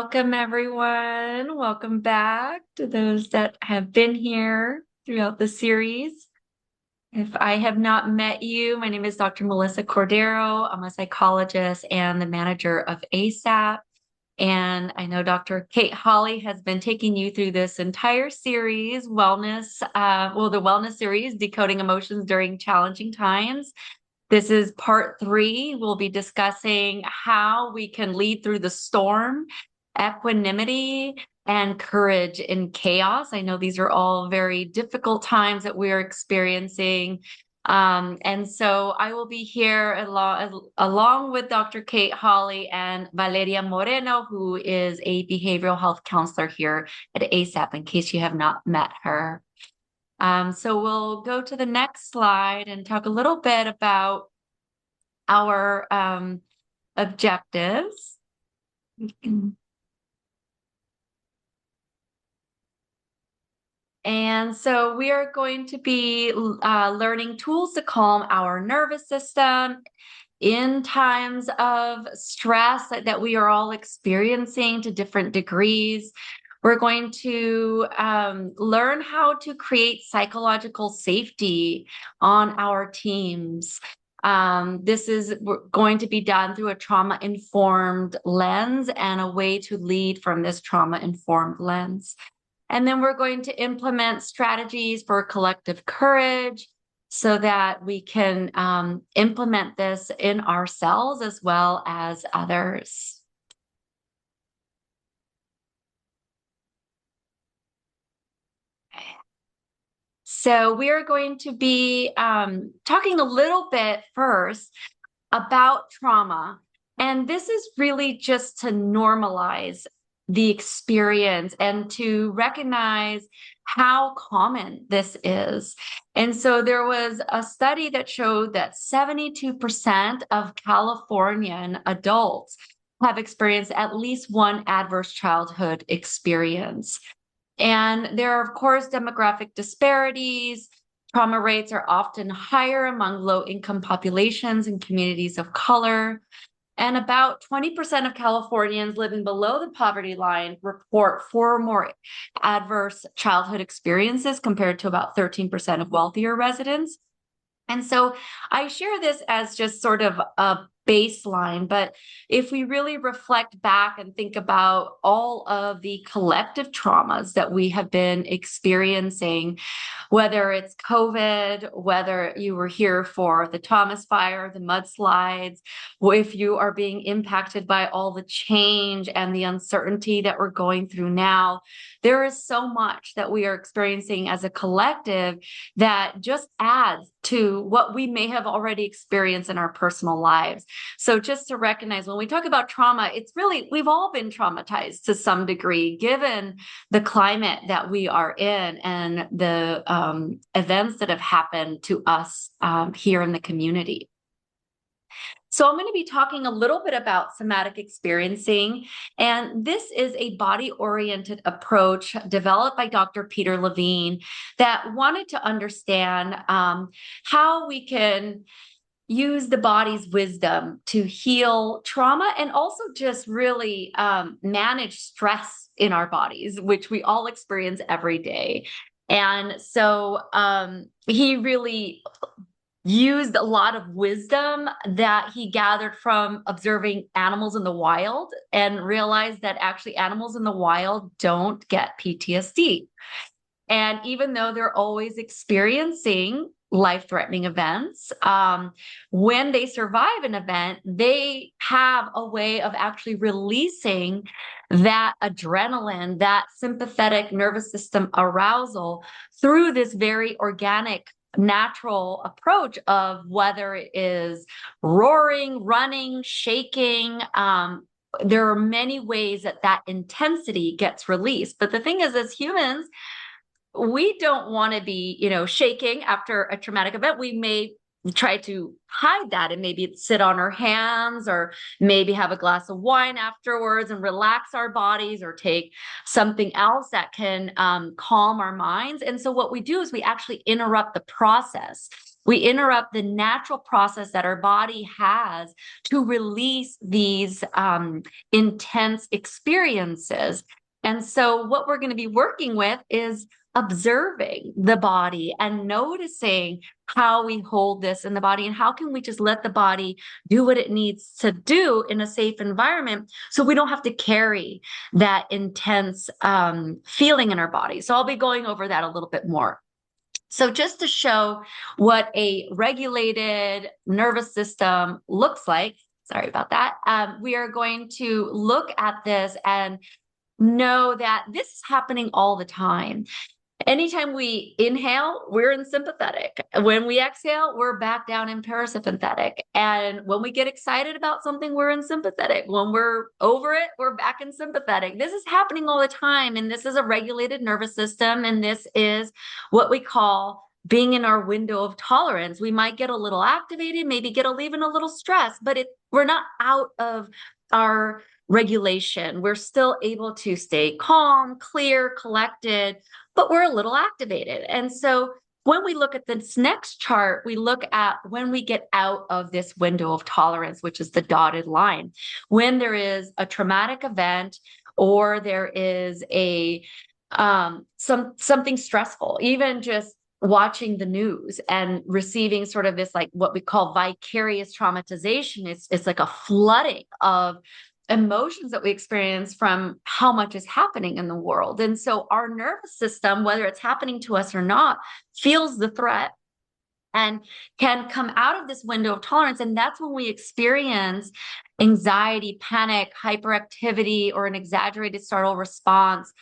Welcome, everyone. Welcome back to those that have been here throughout the series. If I have not met you, my name is Dr. Melissa Cordero. I'm a psychologist and the manager of ASAP. And I know Dr. Kate Holly has been taking you through this entire series, the wellness series, Decoding Emotions During Challenging Times. This is part 3. We'll be discussing how we can lead through the storm, equanimity, and courage in chaos. I know these are all very difficult times that we're experiencing. And so I will be here along with Dr. Kate Holly and Valeria Moreno, who is a behavioral health counselor here at ASAP, in case you have not met her. So we'll go to the next slide and talk a little bit about our objectives. And so we are going to be learning tools to calm our nervous system in times of stress that we are all experiencing to different degrees. We're going to learn how to create psychological safety on our teams. This is going to be done through a trauma-informed lens and a way to lead from this trauma-informed lens. And then we're going to implement strategies for collective courage so that we can implement this in ourselves as well as others. So we are going to be talking a little bit first about trauma. And this is really just to normalize the experience and to recognize how common this is. And so there was a study that showed that 72% of Californian adults have experienced at least one adverse childhood experience. And there are, of course, demographic disparities. Trauma rates are often higher among low-income populations and communities of color. And about 20% of Californians living below the poverty line report 4 or more adverse childhood experiences compared to about 13% of wealthier residents. And so I share this as just sort of a baseline, but if we really reflect back and think about all of the collective traumas that we have been experiencing, whether it's COVID, whether you were here for the Thomas Fire, the mudslides, if you are being impacted by all the change and the uncertainty that we're going through now, there is so much that we are experiencing as a collective that just adds to what we may have already experienced in our personal lives. So just to recognize when we talk about trauma, it's really, we've all been traumatized to some degree, given the climate that we are in and the events that have happened to us here in the community. So I'm going to be talking a little bit about somatic experiencing, and this is a body-oriented approach developed by Dr. Peter Levine that wanted to understand how we can use the body's wisdom to heal trauma and also just really manage stress in our bodies, which we all experience every day. And so he really used a lot of wisdom that he gathered from observing animals in the wild and realized that actually animals in the wild don't get PTSD. And even though they're always experiencing life-threatening events, when they survive an event, they have a way of actually releasing that adrenaline, that sympathetic nervous system arousal through this very organic natural approach of whether it is roaring, running, shaking. There are many ways that that intensity gets released. But the thing is, as humans, we don't want to be, shaking after a traumatic event. We may try to hide that and maybe sit on our hands or maybe have a glass of wine afterwards and relax our bodies or take something else that can calm our minds. And so what we do is we actually interrupt the process. We interrupt the natural process that our body has to release these intense experiences. And so, what we're going to be working with is observing the body and noticing how we hold this in the body and how can we just let the body do what it needs to do in a safe environment so we don't have to carry that intense feeling in our body. So I'll be going over that a little bit more. So just to show what a regulated nervous system looks like, sorry about that, we are going to look at this and know that this is happening all the time. Anytime we inhale, we're in sympathetic. When we exhale, we're back down in parasympathetic. And when we get excited about something, we're in sympathetic. When we're over it, we're back in sympathetic. This is happening all the time. And this is a regulated nervous system. And this is what we call being in our window of tolerance. We might get a little activated, maybe get even a little stressed, but we're not out of our regulation. We're still able to stay calm, clear, collected, but we're a little activated. And so when we look at this next chart, we look at when we get out of this window of tolerance, which is the dotted line, when there is a traumatic event or there is a something stressful, even just watching the news and receiving sort of this like what we call vicarious traumatization. It's like a flooding of emotions that we experience from how much is happening in the world. And so our nervous system, whether it's happening to us or not, feels the threat and can come out of this window of tolerance. And that's when we experience anxiety, panic, hyperactivity, or an exaggerated startle response,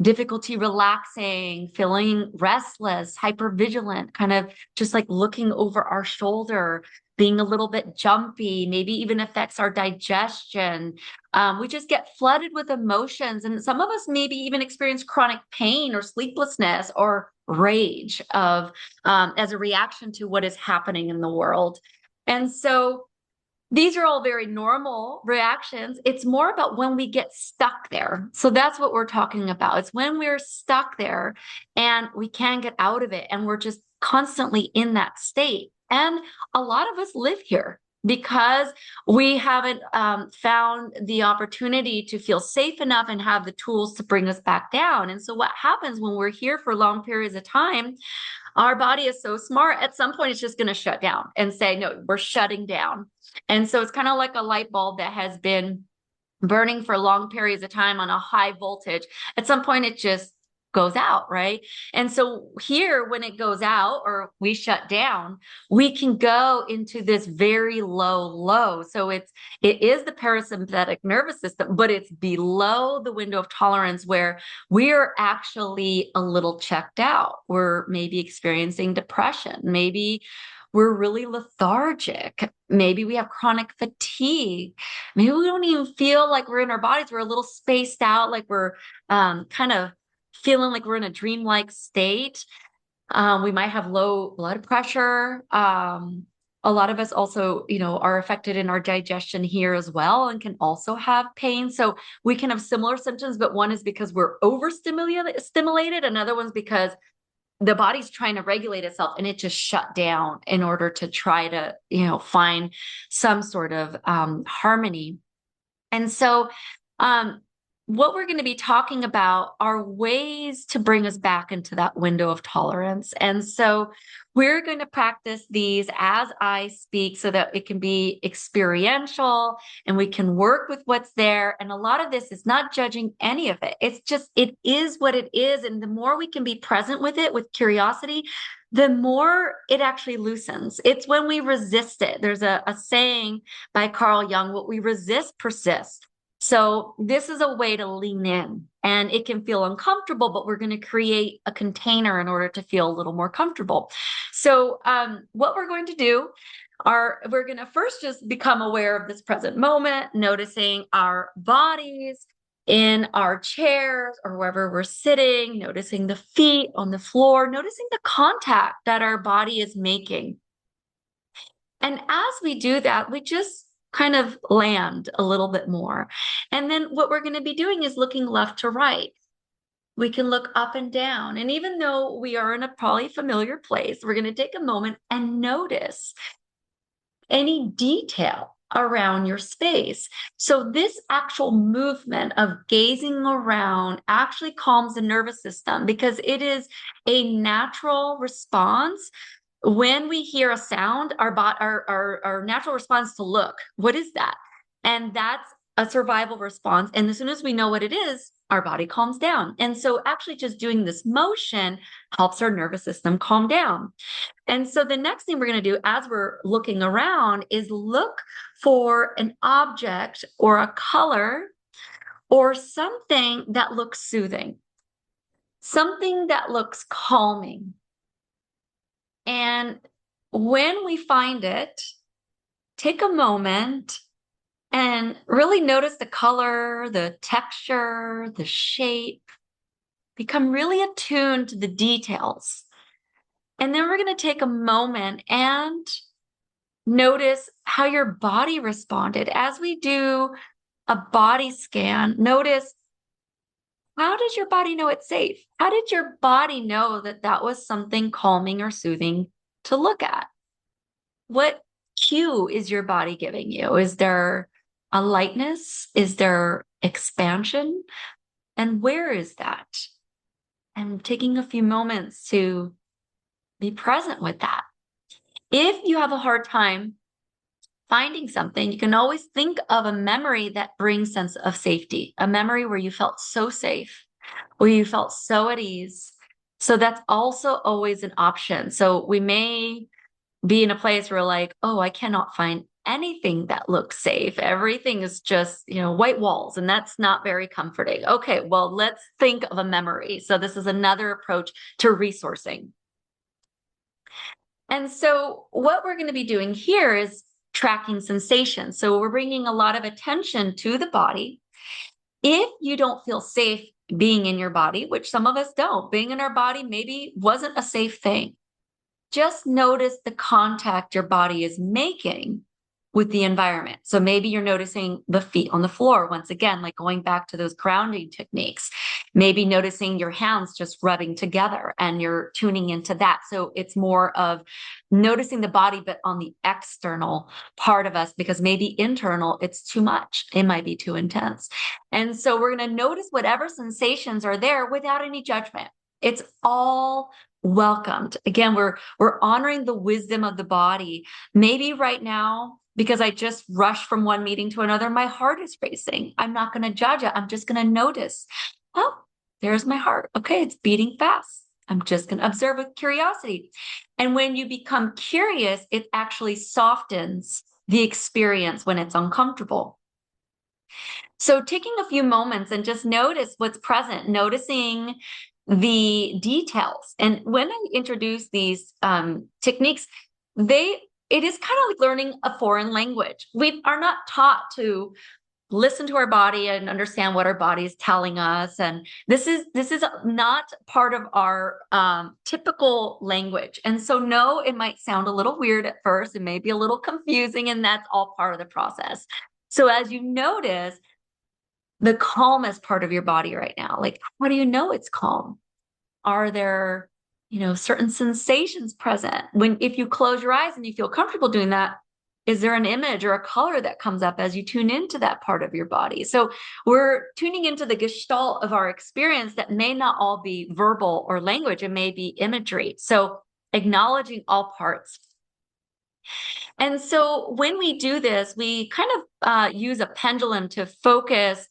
difficulty relaxing, feeling restless, hypervigilant, kind of just like looking over our shoulder, being a little bit jumpy, maybe even affects our digestion. We just get flooded with emotions. And some of us maybe even experience chronic pain or sleeplessness or rage as a reaction to what is happening in the world. And so these are all very normal reactions. It's more about when we get stuck there. So that's what we're talking about. It's when we're stuck there and we can't get out of it and we're just constantly in that state. And a lot of us live here because we haven't found the opportunity to feel safe enough and have the tools to bring us back down. And so what happens when we're here for long periods of time, our body is so smart, at some point it's just going to shut down and say, no, we're shutting down. And so it's kind of like a light bulb that has been burning for long periods of time on a high voltage. At some point, it just goes out, right? And so here, when it goes out or we shut down, we can go into this very low. So it is the parasympathetic nervous system, but it's below the window of tolerance where we're actually a little checked out. We're maybe experiencing depression. Maybe we're really lethargic. Maybe we have chronic fatigue. Maybe we don't even feel like we're in our bodies. We're a little spaced out, like we're kind of feeling like we're in a dreamlike state. We might have low blood pressure. A lot of us also, are affected in our digestion here as well and can also have pain. So we can have similar symptoms, but one is because we're overstimulated. Another one's because the body's trying to regulate itself and it just shut down in order to try to, find some sort of harmony. And so what we're going to be talking about are ways to bring us back into that window of tolerance. And so we're going to practice these as I speak so that it can be experiential and we can work with what's there. And a lot of this is not judging any of it. It's just, it is what it is. And the more we can be present with it with curiosity, the more it actually loosens. It's when we resist it. There's a saying by Carl Jung, what we resist persists. So this is a way to lean in, and it can feel uncomfortable, but we're going to create a container in order to feel a little more comfortable. So what we're going to do we're going to first just become aware of this present moment, noticing our bodies in our chairs or wherever we're sitting, noticing the feet on the floor, noticing the contact that our body is making. And as we do that, we just kind of land a little bit more. And then what we're going to be doing is looking left to right. We can look up and down. And even though we are in a probably familiar place, we're going to take a moment and notice any detail around your space. So this actual movement of gazing around actually calms the nervous system because it is a natural response. When we hear a sound, our natural response to look, what is that? And that's a survival response. And as soon as we know what it is, our body calms down. And so actually just doing this motion helps our nervous system calm down. And so the next thing we're going to do as we're looking around is look for an object or a color or something that looks soothing, something that looks calming. And when we find it, take a moment and really notice the color, the texture, the shape, become really attuned to the details. And then we're going to take a moment and notice how your body responded. As we do a body scan, notice, how does your body know it's safe? How did your body know that that was something calming or soothing to look at? What cue is your body giving you? Is there a lightness? Is there expansion? And where is that? And taking a few moments to be present with that. If you have a hard time finding something, you can always think of a memory that brings sense of safety, a memory where you felt so safe, where you felt so at ease. So that's also always an option. So we may be in a place where like, oh, I cannot find anything that looks safe. Everything is just, white walls, and that's not very comforting. Okay, well, let's think of a memory. So this is another approach to resourcing. And so what we're going to be doing here is tracking sensation. So we're bringing a lot of attention to the body. If you don't feel safe being in your body, which some of us don't, being in our body maybe wasn't a safe thing, just notice the contact your body is making with the environment. So maybe you're noticing the feet on the floor, once again, like going back to those grounding techniques. Maybe noticing your hands just rubbing together and you're tuning into that. So it's more of noticing the body, but on the external part of us, because maybe internal, it's too much. It might be too intense. And so we're going to notice whatever sensations are there without any judgment. It's all welcomed. Again, we're honoring the wisdom of the body. Maybe right now, because I just rushed from one meeting to another, my heart is racing. I'm not going to judge it. I'm just going to notice. Oh, there's my heart. Okay, it's beating fast. I'm just going to observe with curiosity. And when you become curious, it actually softens the experience when it's uncomfortable. So taking a few moments and just notice what's present, noticing the details. And when I introduce these techniques, it is kind of like learning a foreign language. We are not taught to listen to our body and understand what our body is telling us. And this is not part of our typical language. And so no, it might sound a little weird at first. It may be a little confusing, and that's all part of the process. So as you notice the calmest part of your body right now, like, how do you know it's calm? Are there, certain sensations present? If you close your eyes and you feel comfortable doing that, is there an image or a color that comes up as you tune into that part of your body? So we're tuning into the gestalt of our experience that may not all be verbal or language. It may be imagery. So acknowledging all parts. And so when we do this, we kind of use a pendulum to focus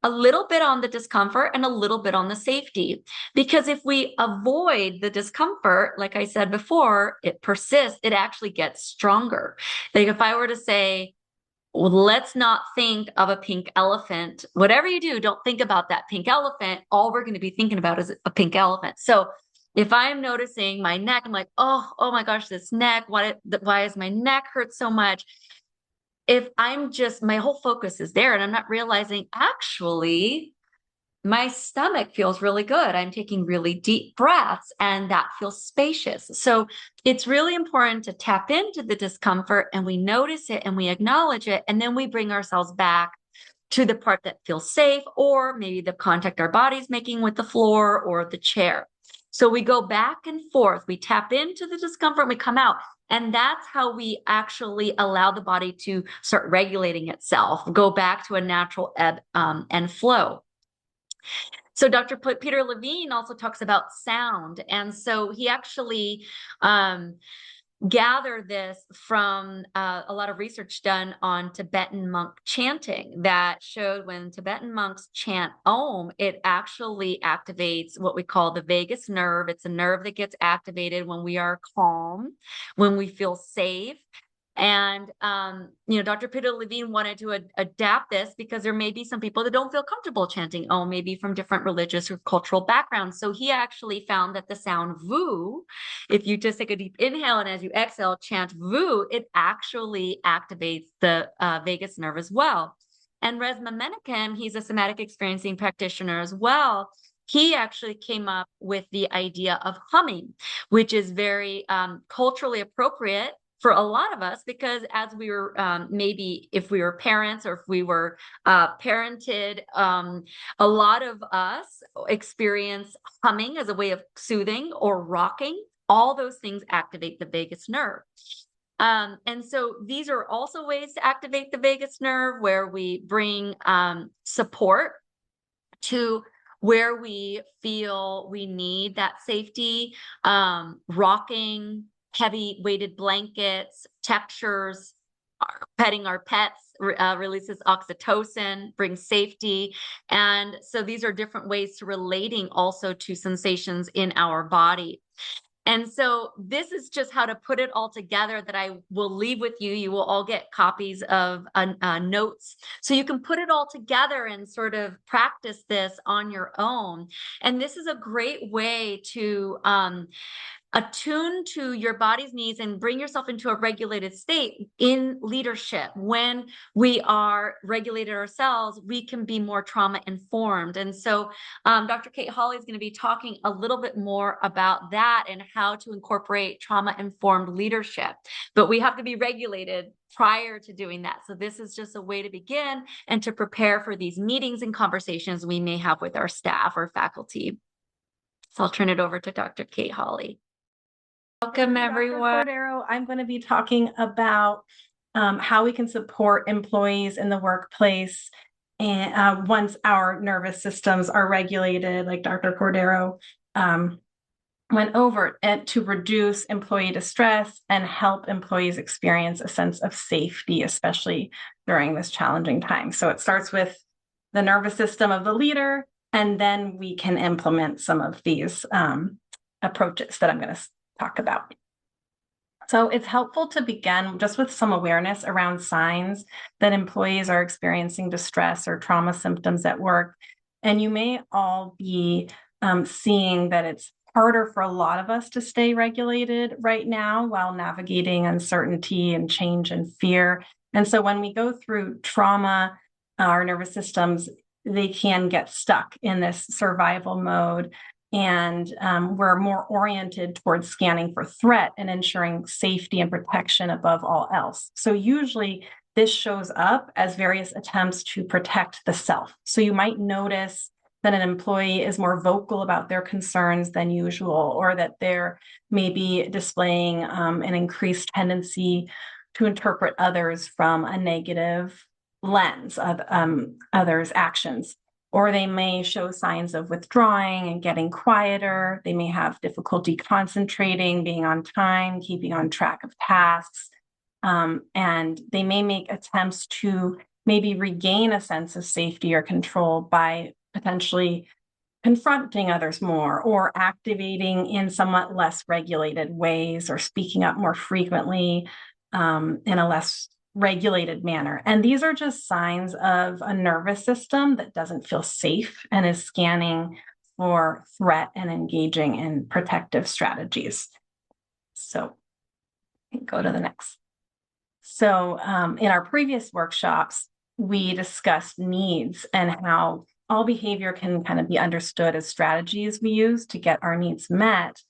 a little bit on the discomfort and a little bit on the safety. Because if we avoid the discomfort, like I said before, it persists, it actually gets stronger. Like if I were to say, well, let's not think of a pink elephant. Whatever you do, don't think about that pink elephant. All we're going to be thinking about is a pink elephant. So if I'm noticing my neck, I'm like, oh my gosh, this neck, why is my neck hurt so much? If my whole focus is there and I'm not realizing actually my stomach feels really good. I'm taking really deep breaths and that feels spacious. So it's really important to tap into the discomfort and we notice it and we acknowledge it. And then we bring ourselves back to the part that feels safe, or maybe the contact our body's making with the floor or the chair. So we go back and forth. We tap into the discomfort, we come out. And that's how we actually allow the body to start regulating itself, go back to a natural ebb and flow. So Dr. Peter Levine also talks about sound. And so he actually gather this from a lot of research done on Tibetan monk chanting that showed when Tibetan monks chant Om, it actually activates what we call the vagus nerve. It's a nerve that gets activated when we are calm, when we feel safe. And, Dr. Peter Levine wanted to adapt this because there may be some people that don't feel comfortable chanting Om, maybe from different religious or cultural backgrounds. So he actually found that the sound VU, if you just take a deep inhale and as you exhale, chant VU, it actually activates the vagus nerve as well. And Resma Menakem, he's a somatic experiencing practitioner as well. He actually came up with the idea of humming, which is very culturally appropriate for a lot of us, because as we were, maybe if we were parents or if we were parented, a lot of us experience humming as a way of soothing or rocking. All those things activate the vagus nerve. And so these are also ways to activate the vagus nerve, where we bring support to where we feel we need that safety, rocking, heavy weighted blankets, textures, petting our pets releases oxytocin, brings safety. And so these are different ways to relating also to sensations in our body. And so this is just how to put it all together that I will leave with you. You will all get copies of notes. So you can put it all together and sort of practice this on your own. And this is a great way to attune to your body's needs and bring yourself into a regulated state in leadership. When we are regulated ourselves, we can be more trauma informed. And so Dr. Kate Hawley is going to be talking a little bit more about that and how to incorporate trauma informed leadership. But we have to be regulated prior to doing that. So this is just a way to begin and to prepare for these meetings and conversations we may have with our staff or faculty. So I'll turn it over to Dr. Kate Hawley. Welcome, everyone. Dr. Cordero, I'm going to be talking about how we can support employees in the workplace and once our nervous systems are regulated, like Dr. Cordero went over, and to reduce employee distress and help employees experience a sense of safety, especially during this challenging time. So it starts with the nervous system of the leader, and then we can implement some of these approaches that I'm going to talk about. So it's helpful to begin just with some awareness around signs that employees are experiencing distress or trauma symptoms at work. And you may all be seeing that it's harder for a lot of us to stay regulated right now while navigating uncertainty and change and fear. And so when we go through trauma, our nervous systems, they can get stuck in this survival mode. And we're more oriented towards scanning for threat and ensuring safety and protection above all else. So usually this shows up as various attempts to protect the self. So you might notice that an employee is more vocal about their concerns than usual, or that they're maybe displaying an increased tendency to interpret others from a negative lens of others' actions. Or they may show signs of withdrawing and getting quieter. They may have difficulty concentrating, being on time, keeping on track of tasks. And they may make attempts to maybe regain a sense of safety or control by potentially confronting others more, or activating in somewhat less regulated ways, or speaking up more frequently in a less regulated manner. And these are just signs of a nervous system that doesn't feel safe and is scanning for threat and engaging in protective strategies. So go to the next. So in our previous workshops, we discussed needs and how all behavior can kind of be understood as strategies we use to get our needs met.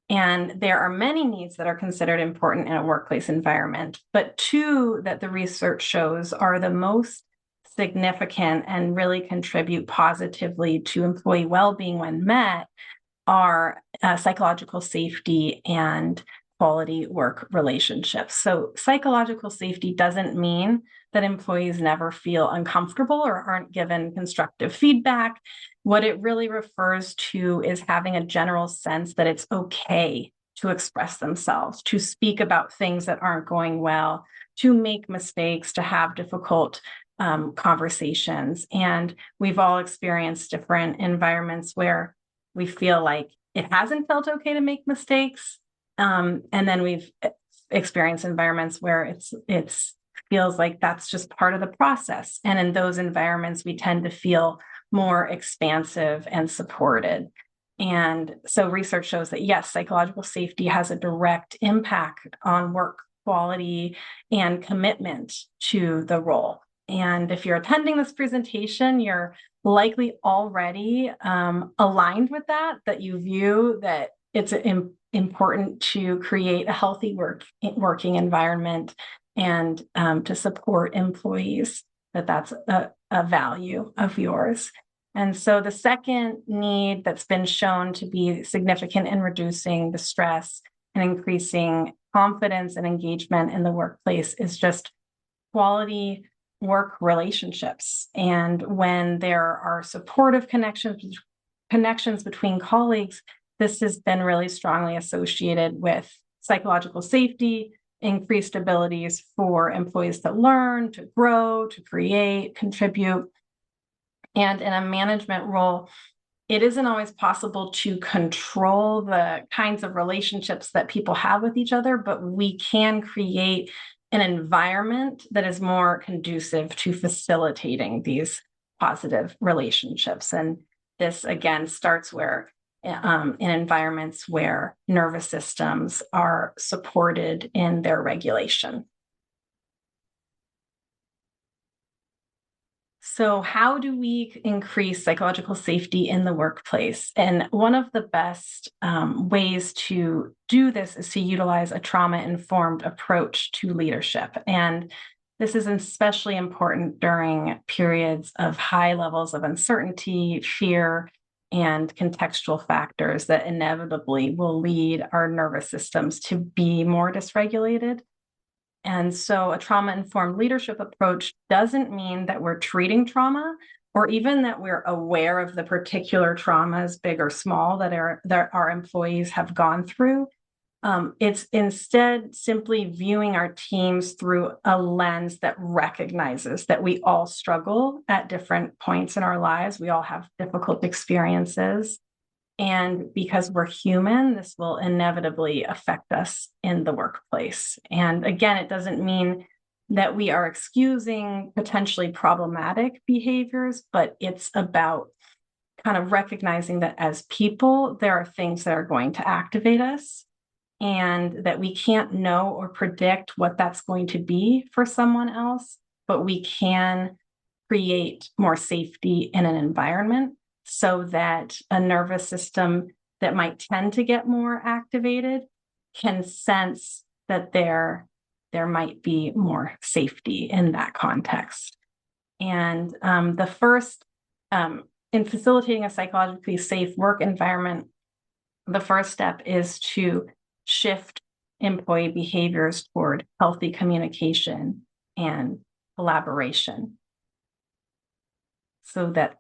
And there are many needs that are considered important in a workplace environment, but two that the research shows are the most significant and really contribute positively to employee well-being when met are psychological safety and quality work relationships. So psychological safety doesn't mean that employees never feel uncomfortable or aren't given constructive feedback. What it really refers to is having a general sense that it's okay to express themselves, to speak about things that aren't going well, to make mistakes, to have difficult conversations. And we've all experienced different environments where we feel like it hasn't felt okay to make mistakes. And then we've experienced environments where it's feels like that's just part of the process. And in those environments, we tend to feel more expansive and supported. And so research shows that yes, psychological safety has a direct impact on work quality and commitment to the role. And if you're attending this presentation, you're likely already aligned with that you view that it's important to create a healthy working environment and to support employees, that's a value of yours. And so the second need that's been shown to be significant in reducing the stress and increasing confidence and engagement in the workplace is just quality work relationships. And when there are supportive connections between colleagues, this has been really strongly associated with psychological safety, increased abilities for employees to learn, to grow, to create, contribute. And in a management role, it isn't always possible to control the kinds of relationships that people have with each other, but we can create an environment that is more conducive to facilitating these positive relationships. And this, again, starts where in environments where nervous systems are supported in their regulation. So how do we increase psychological safety in the workplace? And one of the best ways to do this is to utilize a trauma-informed approach to leadership. And this is especially important during periods of high levels of uncertainty, fear, and contextual factors that inevitably will lead our nervous systems to be more dysregulated. And so a trauma-informed leadership approach doesn't mean that we're treating trauma or even that we're aware of the particular traumas, big or small, that our employees have gone through. It's instead simply viewing our teams through a lens that recognizes that we all struggle at different points in our lives. We all have difficult experiences. And because we're human, this will inevitably affect us in the workplace. And again, it doesn't mean that we are excusing potentially problematic behaviors, but it's about kind of recognizing that as people, there are things that are going to activate us and that we can't know or predict what that's going to be for someone else, but we can create more safety in an environment so that a nervous system that might tend to get more activated can sense that there might be more safety in that context. And the first, in facilitating a psychologically safe work environment, the first step is to shift employee behaviors toward healthy communication and collaboration so that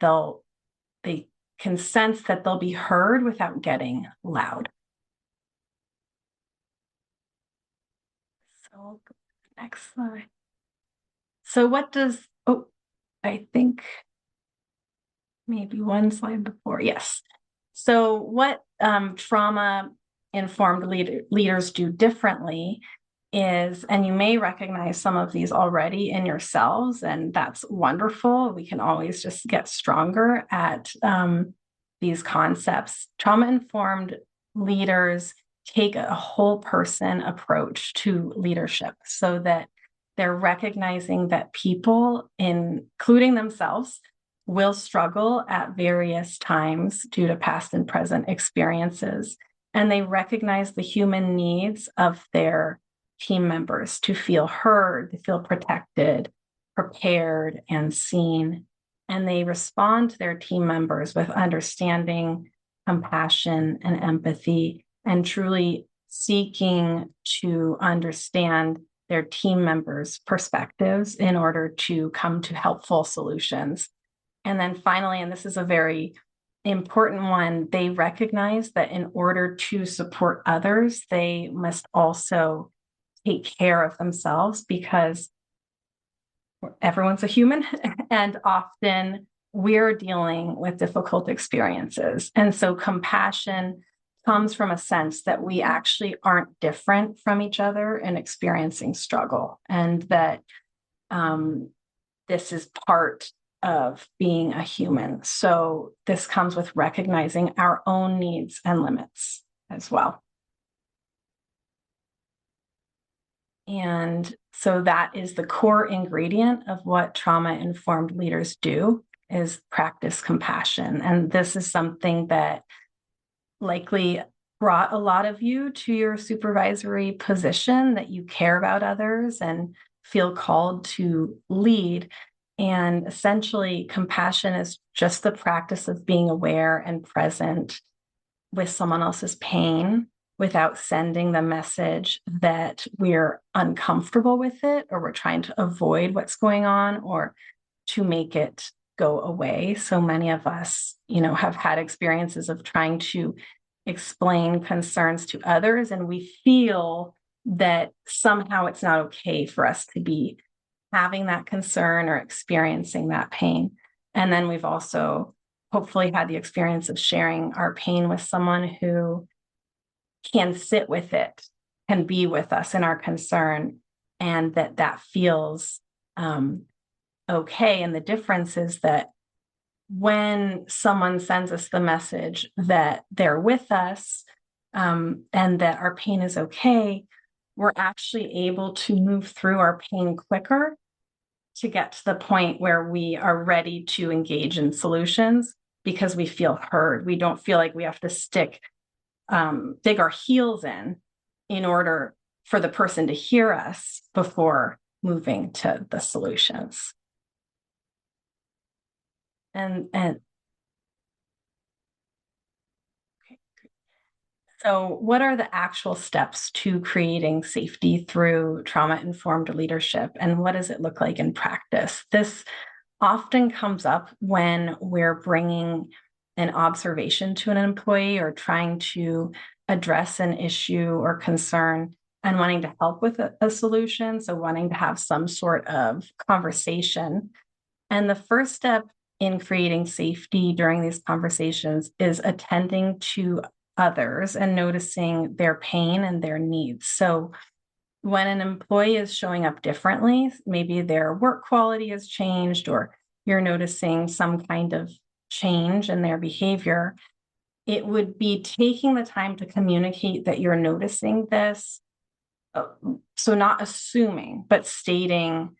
they can sense that they'll be heard without getting loud. So we'll go to the next slide. So what does, I think maybe one slide before, yes. So what trauma-informed leaders do differently is, and you may recognize some of these already in yourselves, and that's wonderful. We can always just get stronger at these concepts. Trauma-informed leaders take a whole person approach to leadership so that they're recognizing that people, including themselves, will struggle at various times due to past and present experiences. And they recognize the human needs of their team members to feel heard, to feel protected, prepared and seen, and they respond to their team members with understanding, compassion, and empathy, and truly seeking to understand their team members' perspectives in order to come to helpful solutions. And then finally, and this is a very important one, they recognize that in order to support others, they must also take care of themselves, because everyone's a human and often we're dealing with difficult experiences. And so compassion comes from a sense that we actually aren't different from each other in experiencing struggle, and that this is part of being a human. So this comes with recognizing our own needs and limits as well. And so that is the core ingredient of what trauma-informed leaders do, is practice compassion. And this is something that likely brought a lot of you to your supervisory position, that you care about others and feel called to lead. And essentially, compassion is just the practice of being aware and present with someone else's pain without sending the message that we're uncomfortable with it, or we're trying to avoid what's going on, or to make it go away. So many of us, have had experiences of trying to explain concerns to others, and we feel that somehow it's not okay for us to be having that concern or experiencing that pain. And then we've also hopefully had the experience of sharing our pain with someone who can sit with it, can be with us in our concern, and that feels okay. And the difference is that when someone sends us the message that they're with us, and that our pain is okay, we're actually able to move through our pain quicker to get to the point where we are ready to engage in solutions, because we feel heard. We don't feel like we have to dig our heels in order for the person to hear us before moving to the solutions. And so what are the actual steps to creating safety through trauma-informed leadership, and what does it look like in practice? This often comes up when we're bringing an observation to an employee, or trying to address an issue or concern and wanting to help with a solution. So wanting to have some sort of conversation. And the first step in creating safety during these conversations is attending to others and noticing their pain and their needs. So when an employee is showing up differently, maybe their work quality has changed, or you're noticing some kind of change in their behavior, it would be taking the time to communicate that you're noticing this. So not assuming, but stating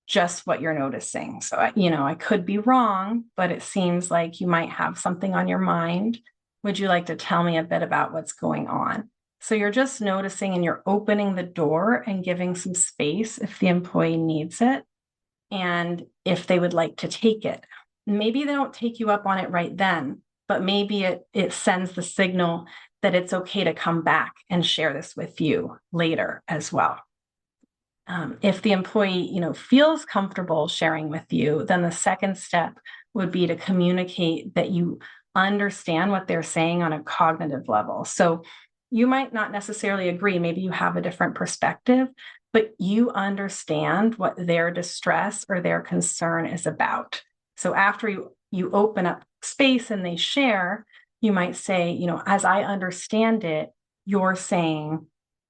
just what you're noticing. So, I could be wrong, but it seems like you might have something on your mind. Would you like to tell me a bit about what's going on? So you're just noticing, and you're opening the door and giving some space if the employee needs it, and if they would like to take it. Maybe they don't take you up on it right then, but maybe it sends the signal that it's okay to come back and share this with you later as well. If the employee, feels comfortable sharing with you, then the second step would be to communicate that you understand what they're saying on a cognitive level. So you might not necessarily agree, maybe you have a different perspective, but you understand what their distress or their concern is about. So after you open up space and they share, you might say, as I understand it, you're saying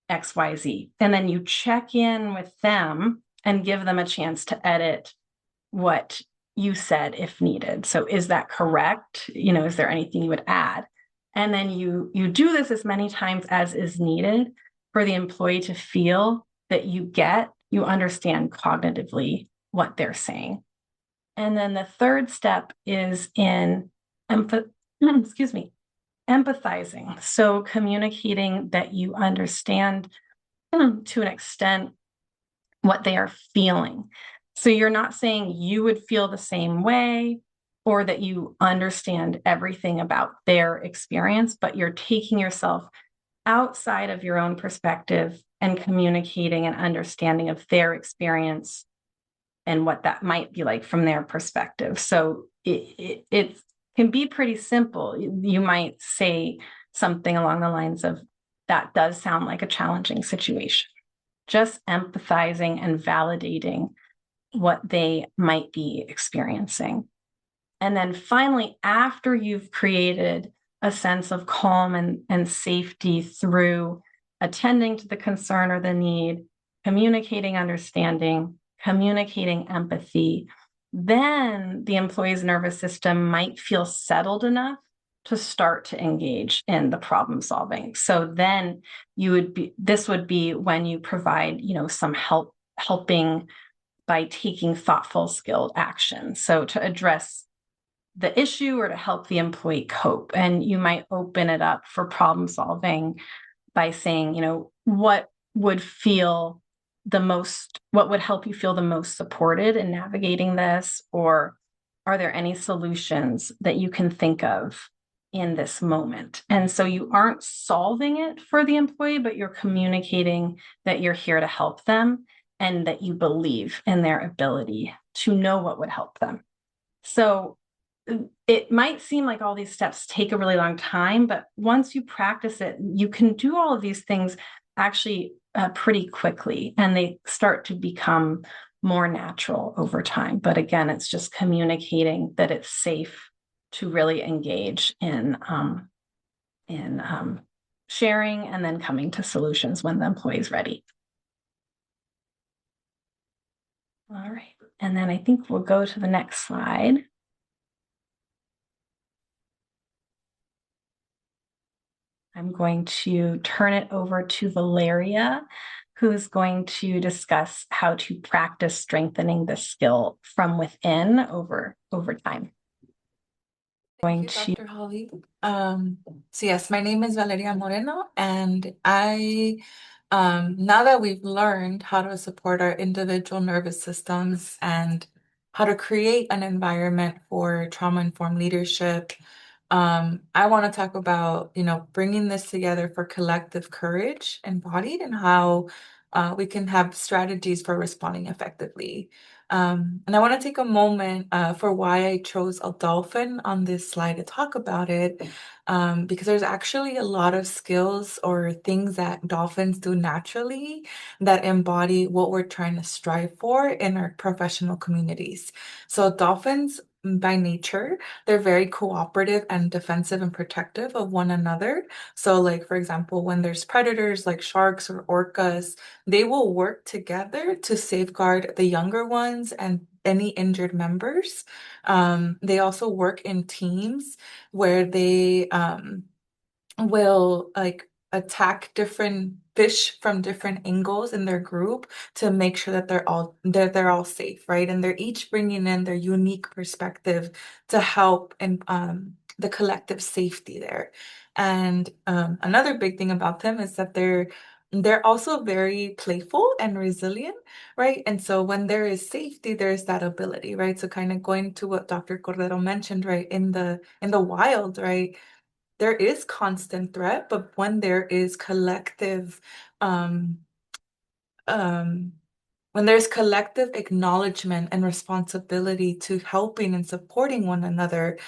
XYZ. And then you check in with them and give them a chance to edit what you said if needed. So is that correct? Is there anything you would add? And then you do this as many times as is needed for the employee to feel that you understand cognitively what they're saying. And then the third step is in empathizing. So communicating that you understand to an extent what they are feeling. So you're not saying you would feel the same way or that you understand everything about their experience, but you're taking yourself outside of your own perspective and communicating an understanding of their experience and what that might be like from their perspective. So it can be pretty simple. You might say something along the lines of, that does sound like a challenging situation. Just empathizing and validating what they might be experiencing. And then finally, after you've created a sense of calm and safety through attending to the concern or the need, communicating understanding, communicating empathy, then the employee's nervous system might feel settled enough to start to engage in the problem solving. So then this would be when you provide, some helping by taking thoughtful, skilled action. So to address the issue or to help the employee cope. And you might open it up for problem solving by saying, what would help you feel the most supported in navigating this? Or are there any solutions that you can think of in this moment? And so you aren't solving it for the employee, but you're communicating that you're here to help them and that you believe in their ability to know what would help them. So it might seem like all these steps take a really long time, but once you practice it, you can do all of these things actually pretty quickly, and they start to become more natural over time. But again, it's just communicating that it's safe to really engage in sharing and then coming to solutions when the employee is ready. All right, and then I think we'll go to the next slide. I'm going to turn it over to Valeria, who's going to discuss how to practice strengthening the skill from within over time. Thank you, Dr. Holly. So yes, my name is Valeria Moreno, and now that we've learned how to support our individual nervous systems and how to create an environment for trauma-informed leadership, I want to talk about, bringing this together for collective courage embodied and how we can have strategies for responding effectively. And I want to take a moment for why I chose a dolphin on this slide to talk about it, because there's actually a lot of skills or things that dolphins do naturally that embody what we're trying to strive for in our professional communities. So dolphins, by nature, they're very cooperative and defensive and protective of one another. So, like, for example, when there's predators like sharks or orcas, they will work together to safeguard the younger ones and any injured members. They also work in teams where they will like attack different fish from different angles in their group to make sure that they're all safe, right? And they're each bringing in their unique perspective to help and the collective safety there. And another big thing about them is that they're also very playful and resilient, right? And so when there is safety, there's that ability, right? So kind of going to what Dr. Cordero mentioned, right? In the wild, right? There is constant threat, but when there is um, um, when there's collective acknowledgement and responsibility to helping and supporting one another,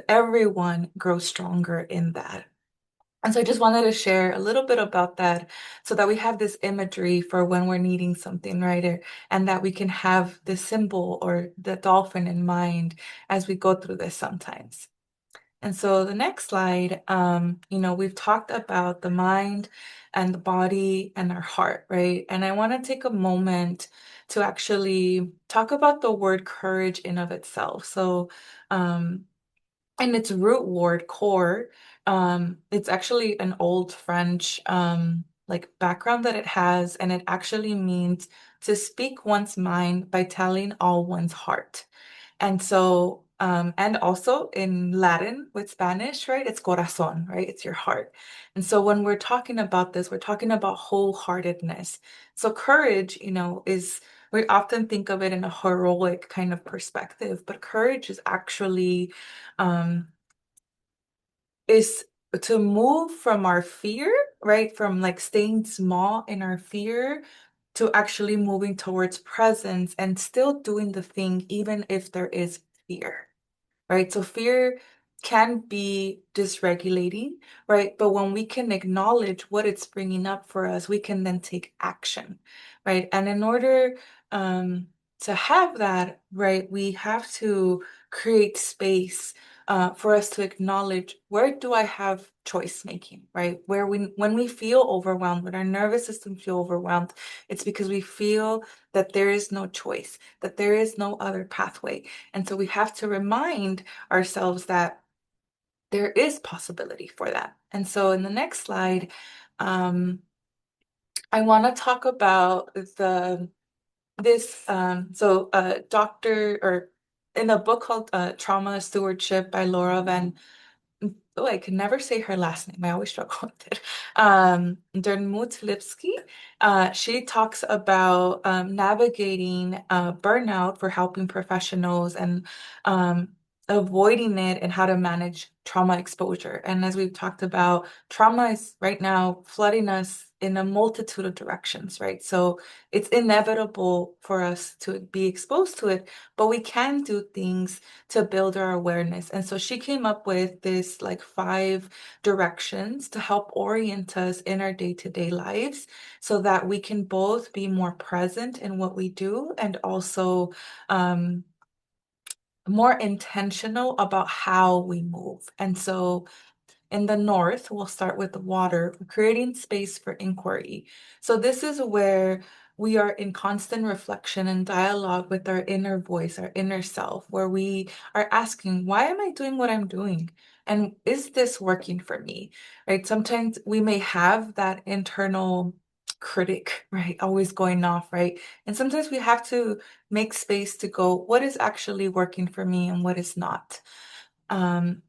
everyone grows stronger in that. And so I just wanted to share a little bit about that so that we have this imagery for when we're needing something, right? And that we can have the symbol or the dolphin in mind as we go through this sometimes. And so the next slide, we've talked about the mind and the body and our heart, right? And I want to take a moment to actually talk about the word courage in of itself. So, in its root word, core, it's actually an old French like background that it has, and it actually means to speak one's mind by telling all one's heart. And so, and also in Latin with Spanish, right? It's corazón, right? It's your heart. And so when we're talking about this, we're talking about wholeheartedness. So courage, is we often think of it in a heroic kind of perspective, but courage is actually um, is to move from our fear, right? From like staying small in our fear to actually moving towards presence and still doing the thing, even if there is fear, right? So fear can be dysregulating, right? But when we can acknowledge what it's bringing up for us, we can then take action, right? And in order to have that, right, we have to create space for us to acknowledge where do I have choice making, right? Where when we feel overwhelmed, when our nervous system feel overwhelmed, it's because we feel that there is no choice, that there is no other pathway. And so we have to remind ourselves that there is possibility for that. And so in the next slide, um, I want to talk about doctor or in a book called Trauma Stewardship by Laura Van oh, I can never say her last name. I always struggle with it. Lipsky. She talks about navigating burnout for helping professionals and um, avoiding it and how to manage trauma exposure. And as we've talked about, trauma is right now flooding us in a multitude of directions, right? So it's inevitable for us to be exposed to it, but we can do things to build our awareness. And so she came up with this like 5 directions to help orient us in our day-to-day lives so that we can both be more present in what we do and also more intentional about how we move. And so in the north, we'll start with the water, creating space for inquiry. So this is where we are in constant reflection and dialogue with our inner voice, our inner self, where we are asking, why am I doing what I'm doing? And is this working for me? Right? Sometimes we may have that internal critic, right? Always going off, right? And sometimes we have to make space to go, what is actually working for me and what is not? Um,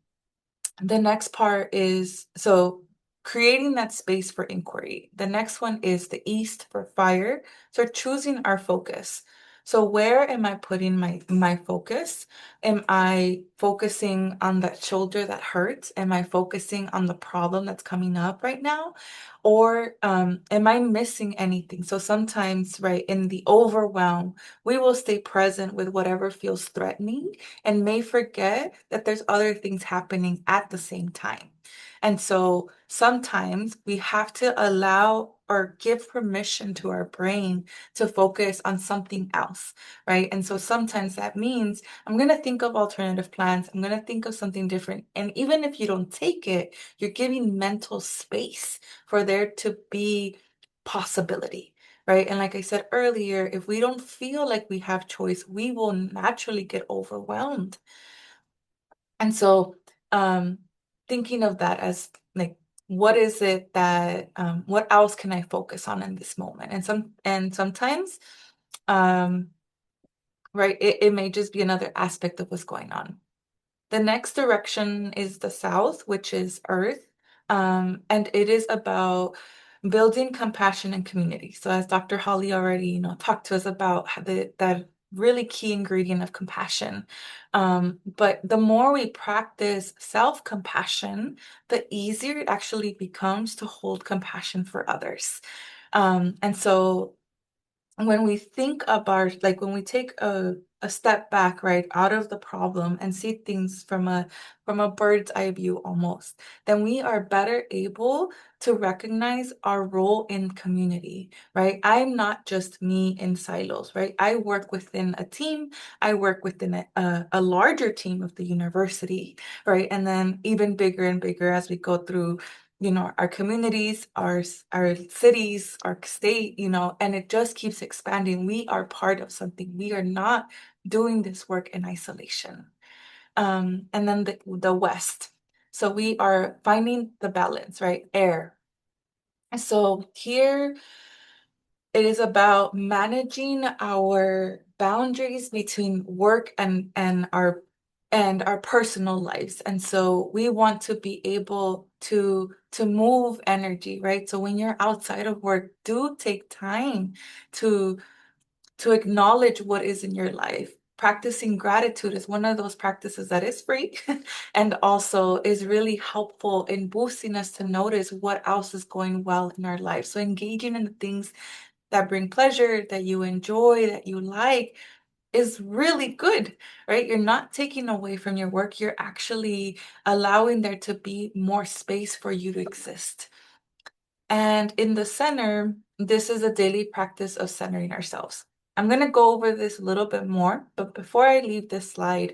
the next part is so creating that space for inquiry. The next one is the east for fire. So choosing our focus. So where am I putting my focus? Am I focusing on that shoulder that hurts? Am I focusing on the problem that's coming up right now? Or am I missing anything? So sometimes, right, in the overwhelm, we will stay present with whatever feels threatening and may forget that there's other things happening at the same time. And so sometimes we have to allow or give permission to our brain to focus on something else, right? And so sometimes that means I'm going to think of alternative plans. I'm going to think of something different. And even if you don't take it, you're giving mental space for there to be possibility, right? And like I said earlier, if we don't feel like we have choice, we will naturally get overwhelmed. And so, um, thinking of that as like, what is it that, what else can I focus on in this moment? And sometimes, um, right, it may just be another aspect of what's going on. The next direction is the south, which is earth. And it is about building compassion and community. So as Dr. Holly already, talked to us about that really key ingredient of compassion. But the more we practice self-compassion, the easier it actually becomes to hold compassion for others. And so when we think about like when we take a step back right out of the problem and see things from a bird's eye view almost, then we are better able to recognize our role in community, right? I'm not just me in silos, right? I work within a team. I work within a larger team of the university, right? And then even bigger and bigger as we go through our communities, our cities, our state, and it just keeps expanding. We are part of something. We are not doing this work in isolation. And then the West. So we are finding the balance, right? Air. So here it is about managing our boundaries between work and our personal lives. And so we want to be able to move energy, right? So when you're outside of work, do take time to to acknowledge what is in your life. Practicing gratitude is one of those practices that is free and also is really helpful in boosting us to notice what else is going well in our life. So engaging in the things that bring pleasure, that you enjoy, that you like, is really good, right? You're not taking away from your work. You're actually allowing there to be more space for you to exist. And in the center, this is a daily practice of centering ourselves. I'm going to go over this a little bit more, but before I leave this slide,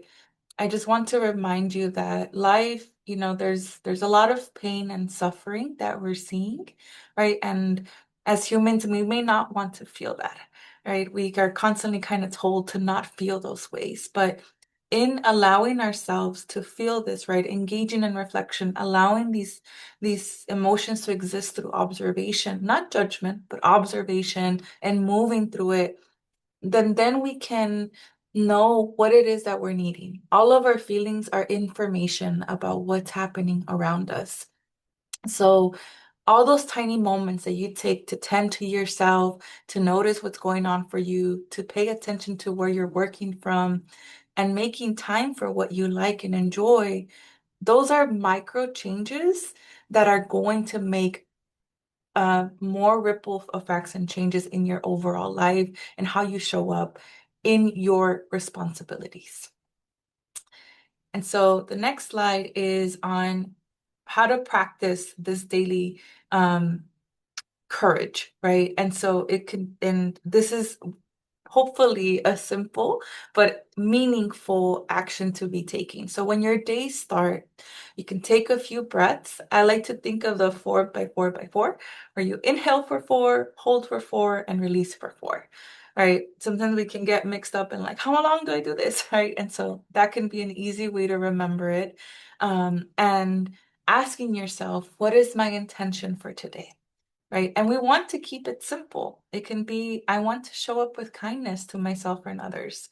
I just want to remind you that life, there's a lot of pain and suffering that we're seeing, right? And as humans, we may not want to feel that, right? We are constantly kind of told to not feel those ways, but in allowing ourselves to feel this, right? Engaging in reflection, allowing these emotions to exist through observation, not judgment, but observation and moving through it, then we can know what it is that we're needing. All of our feelings are information about what's happening around us. So all those tiny moments that you take to tend to yourself, to notice what's going on for you, to pay attention to where you're working from, and making time for what you like and enjoy, those are micro changes that are going to make more ripple effects and changes in your overall life and how you show up in your responsibilities. And so the next slide is on how to practice this daily courage, right? And so and this is hopefully a simple but meaningful action to be taking. So when your days start, you can take a few breaths. I like to think of the 4x4x4, where you inhale for 4, hold for 4, and release for 4. Right? Sometimes we can get mixed up in like, how long do I do this? Right? And so that can be an easy way to remember it. And asking yourself, what is my intention for today? Right? And we want to keep it simple. It can be, I want to show up with kindness to myself and others.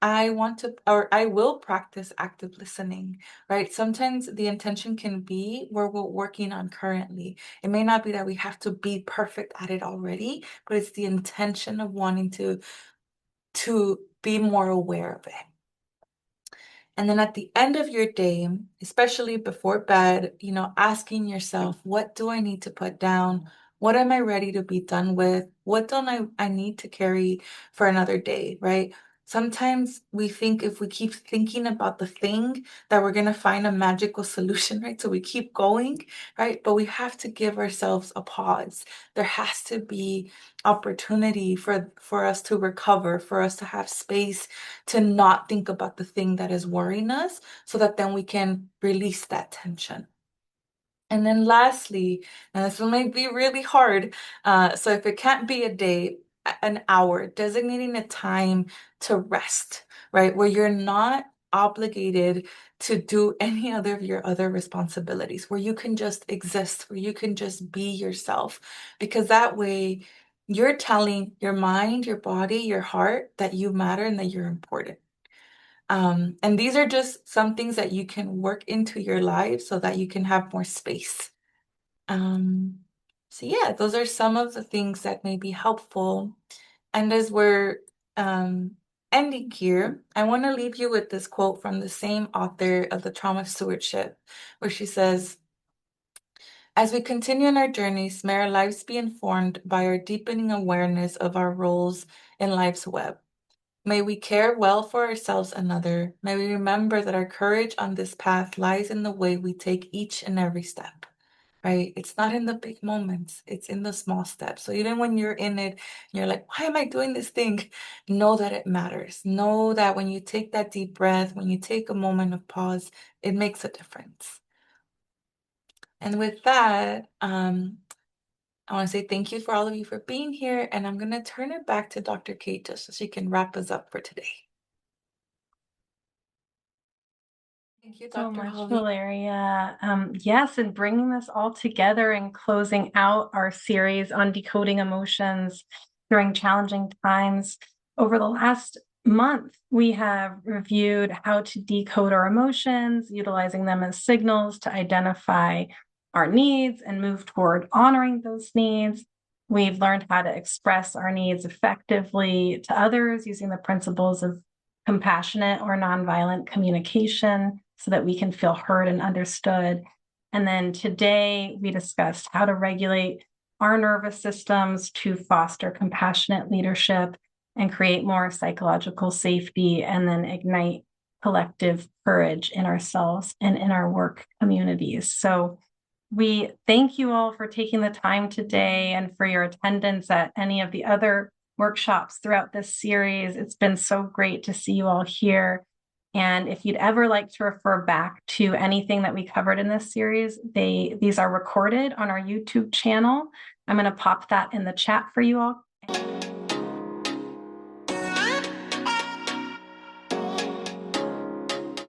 I will practice active listening, right? Sometimes the intention can be where we're working on currently. It may not be that we have to be perfect at it already, but it's the intention of wanting to be more aware of it. And then at the end of your day, especially before bed, asking yourself, what do I need to put down? What am I ready to be done with? What don't I need to carry for another day, right? Sometimes we think if we keep thinking about the thing that we're going to find a magical solution, right? So we keep going, right? But we have to give ourselves a pause. There has to be opportunity for us to recover, for us to have space to not think about the thing that is worrying us so that then we can release that tension. And then lastly, and this one might be really hard, so if it can't be a day, an hour, designating a time to rest, right? Where you're not obligated to do any other of your other responsibilities, where you can just exist, where you can just be yourself, because that way you're telling your mind, your body, your heart that you matter and that you're important. And these are just some things that you can work into your life so that you can have more space. Um, so yeah, those are some of the things that may be helpful. And as we're um, ending here, I want to leave you with this quote from the same author of The Trauma Stewardship, where she says, as we continue on our journeys, may our lives be informed by our deepening awareness of our roles in life's web. May we care well for ourselves and other. May we remember that our courage on this path lies in the way we take each and every step, right? It's not in the big moments, it's in the small steps. So even when you're in it, you're like, why am I doing this thing? Know that it matters. Know that when you take that deep breath, when you take a moment of pause, it makes a difference. And with that, I want to say thank you for all of you for being here, and I'm going to turn it back to Dr. Kate just so she can wrap us up for today. Thank you, So Dr. much, Holly. Valeria. Yes, and bringing this all together and closing out our series on decoding emotions during challenging times. Over the last month, we have reviewed how to decode our emotions, utilizing them as signals to identify our needs and move toward honoring those needs. We've learned how to express our needs effectively to others using the principles of compassionate or nonviolent communication so that we can feel heard and understood. And then today we discussed how to regulate our nervous systems to foster compassionate leadership and create more psychological safety, and then ignite collective courage in ourselves and in our work communities. So we thank you all for taking the time today and for your attendance at any of the other workshops throughout this series. It's been so great to see you all here. And if you'd ever like to refer back to anything that we covered in this series, these are recorded on our YouTube channel. I'm going to pop that in the chat for you all.